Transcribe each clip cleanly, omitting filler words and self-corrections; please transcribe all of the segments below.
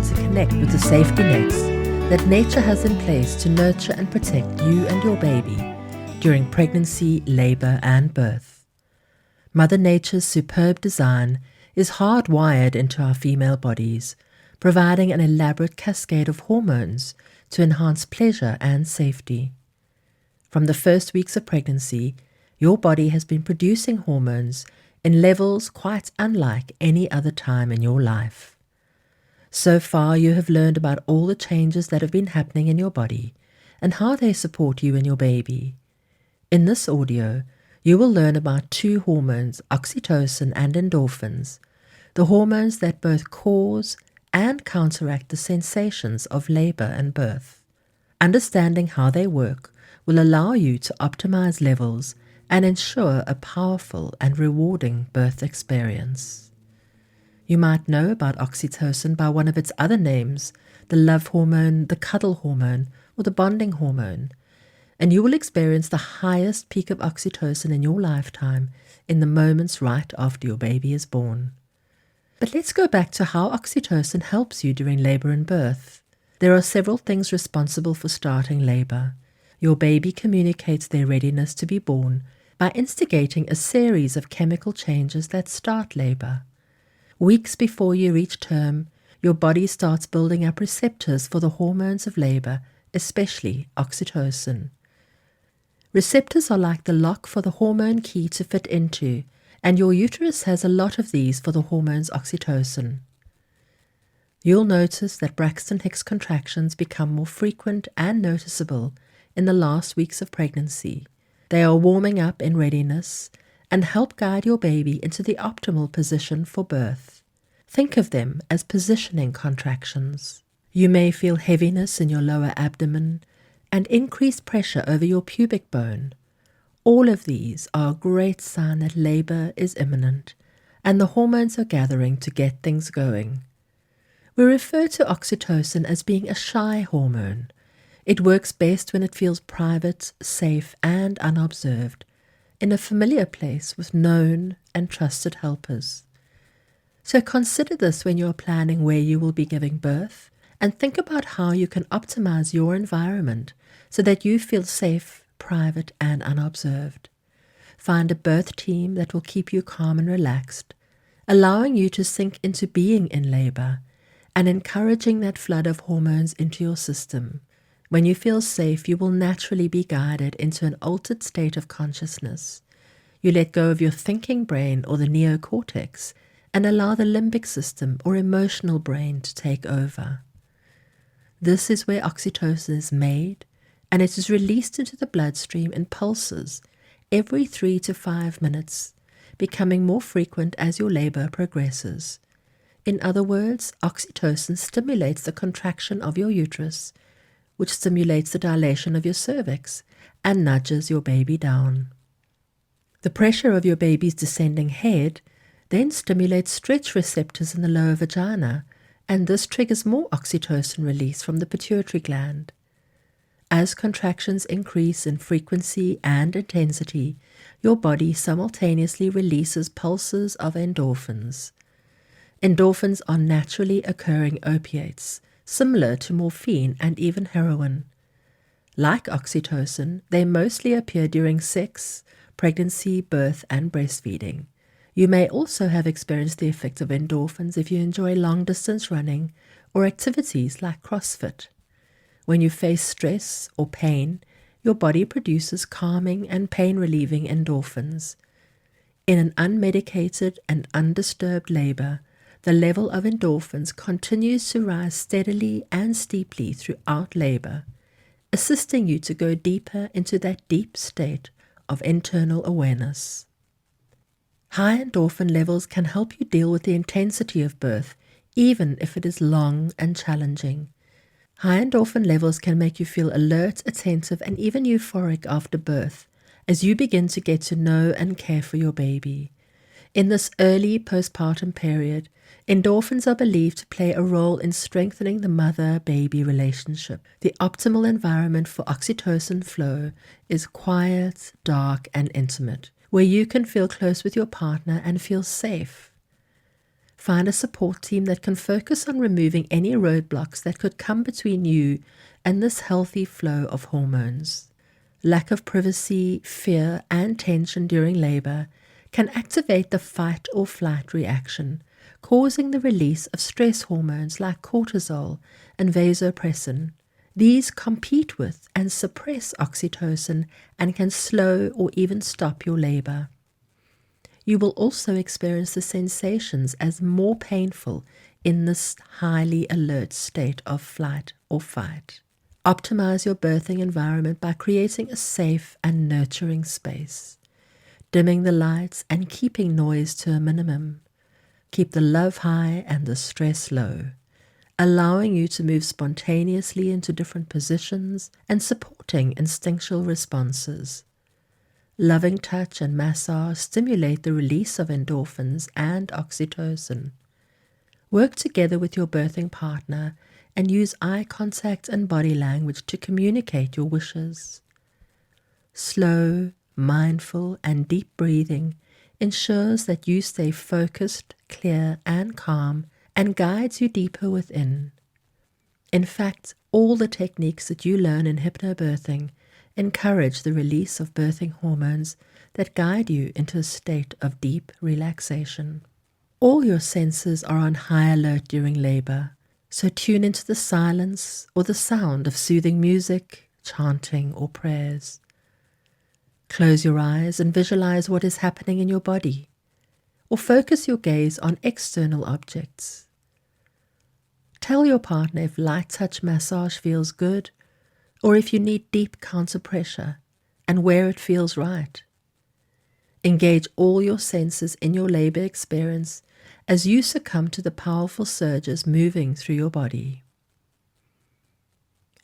learn to connect with the safety nets that nature has in place to nurture and protect you and your baby during pregnancy, labor, and birth. Mother Nature's superb design is hardwired into our female bodies, providing an elaborate cascade of hormones to enhance pleasure and safety. From the first weeks of pregnancy, your body has been producing hormones in levels quite unlike any other time in your life. So far, you have learned about all the changes that have been happening in your body and how they support you and your baby. In this audio, you will learn about two hormones, oxytocin and endorphins, the hormones that both cause and counteract the sensations of labor and birth. Understanding how they work will allow you to optimize levels and ensure a powerful and rewarding birth experience. You might know about oxytocin by one of its other names, the love hormone, the cuddle hormone, or the bonding hormone, and you will experience the highest peak of oxytocin in your lifetime in the moments right after your baby is born. But let's go back to how oxytocin helps you during labor and birth. There are several things responsible for starting labor. Your baby communicates their readiness to be born by instigating a series of chemical changes that start labor. Weeks before you reach term, your body starts building up receptors for the hormones of labor, especially oxytocin. Receptors are like the lock for the hormone key to fit into, and your uterus has a lot of these for the hormones oxytocin. You'll notice that Braxton Hicks contractions become more frequent and noticeable in the last weeks of pregnancy. They are warming up in readiness and help guide your baby into the optimal position for birth. Think of them as positioning contractions. You may feel heaviness in your lower abdomen and increased pressure over your pubic bone. All of these are a great sign that labor is imminent and the hormones are gathering to get things going. We refer to oxytocin as being a shy hormone. It works best when it feels private, safe, and unobserved, in a familiar place with known and trusted helpers. So consider this when you are planning where you will be giving birth, and think about how you can optimize your environment so that you feel safe, private, and unobserved. Find a birth team that will keep you calm and relaxed, allowing you to sink into being in labor and encouraging that flood of hormones into your system. When you feel safe, you will naturally be guided into an altered state of consciousness. You let go of your thinking brain or the neocortex and allow the limbic system or emotional brain to take over. This is where oxytocin is made, and it is released into the bloodstream in pulses every 3 to 5 minutes, becoming more frequent as your labor progresses. In other words, oxytocin stimulates the contraction of your uterus, which stimulates the dilation of your cervix and nudges your baby down. The pressure of your baby's descending head then stimulates stretch receptors in the lower vagina, and this triggers more oxytocin release from the pituitary gland. As contractions increase in frequency and intensity, your body simultaneously releases pulses of endorphins. Endorphins are naturally occurring opiates, similar to morphine and even heroin. Like oxytocin, they mostly appear during sex, pregnancy, birth, and breastfeeding. You may also have experienced the effect of endorphins if you enjoy long-distance running or activities like CrossFit. When you face stress or pain, your body produces calming and pain-relieving endorphins. In an unmedicated and undisturbed labor, the level of endorphins continues to rise steadily and steeply throughout labor, assisting you to go deeper into that deep state of internal awareness. High endorphin levels can help you deal with the intensity of birth, even if it is long and challenging. High endorphin levels can make you feel alert, attentive, and even euphoric after birth, as you begin to get to know and care for your baby. In this early postpartum period, endorphins are believed to play a role in strengthening the mother-baby relationship. The optimal environment for oxytocin flow is quiet, dark, and intimate, where you can feel close with your partner and feel safe. Find a support team that can focus on removing any roadblocks that could come between you and this healthy flow of hormones. Lack of privacy, fear, and tension during labor can activate the fight or flight reaction, causing the release of stress hormones like cortisol and vasopressin. These compete with and suppress oxytocin and can slow or even stop your labor. You will also experience the sensations as more painful in this highly alert state of flight or fight. Optimize your birthing environment by creating a safe and nurturing space, dimming the lights and keeping noise to a minimum. Keep the love high and the stress low, allowing you to move spontaneously into different positions and supporting instinctual responses. Loving touch and massage stimulate the release of endorphins and oxytocin. Work together with your birthing partner and use eye contact and body language to communicate your wishes. Slow, mindful, and deep breathing ensures that you stay focused, clear, and calm, and guides you deeper within. In fact, all the techniques that you learn in hypnobirthing encourage the release of birthing hormones that guide you into a state of deep relaxation. All your senses are on high alert during labor, so tune into the silence or the sound of soothing music, chanting, or prayers. Close your eyes and visualize what is happening in your body, or focus your gaze on external objects. Tell your partner if light touch massage feels good, or if you need deep counter pressure, and where it feels right. Engage all your senses in your labor experience as you succumb to the powerful surges moving through your body.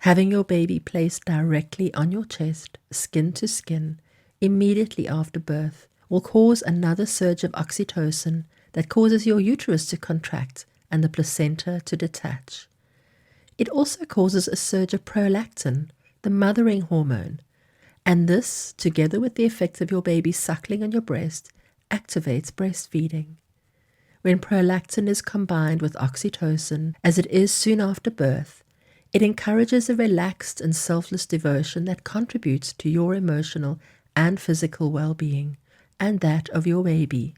Having your baby placed directly on your chest, skin to skin, immediately after birth will cause another surge of oxytocin that causes your uterus to contract and the placenta to detach. It also causes a surge of prolactin, the mothering hormone, and this, together with the effects of your baby suckling on your breast, activates breastfeeding. When prolactin is combined with oxytocin, as it is soon after birth, it encourages a relaxed and selfless devotion that contributes to your emotional and physical well-being, and that of your baby.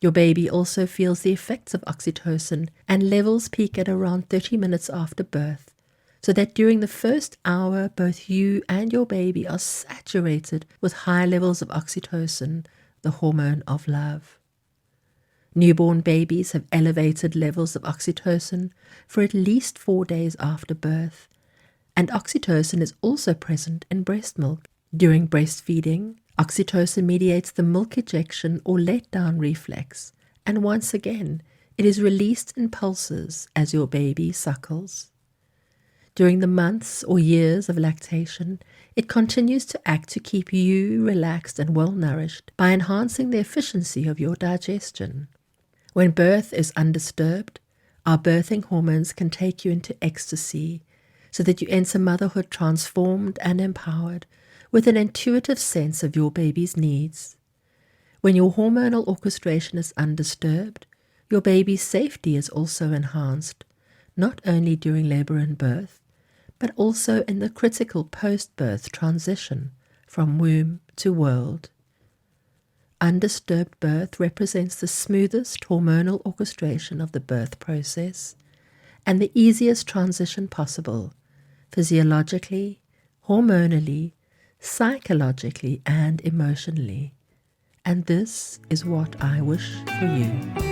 Your baby also feels the effects of oxytocin, and levels peak at around 30 minutes after birth, so that during the first hour, both you and your baby are saturated with high levels of oxytocin, the hormone of love. Newborn babies have elevated levels of oxytocin for at least 4 days after birth, and oxytocin is also present in breast milk. During breastfeeding, oxytocin mediates the milk ejection or letdown reflex, and once again, it is released in pulses as your baby suckles. During the months or years of lactation, it continues to act to keep you relaxed and well-nourished by enhancing the efficiency of your digestion. When birth is undisturbed, our birthing hormones can take you into ecstasy so that you enter motherhood transformed and empowered with an intuitive sense of your baby's needs. When your hormonal orchestration is undisturbed, your baby's safety is also enhanced, not only during labor and birth, but also in the critical post-birth transition from womb to world. Undisturbed birth represents the smoothest hormonal orchestration of the birth process and the easiest transition possible, physiologically, hormonally, psychologically, and emotionally. And this is what I wish for you.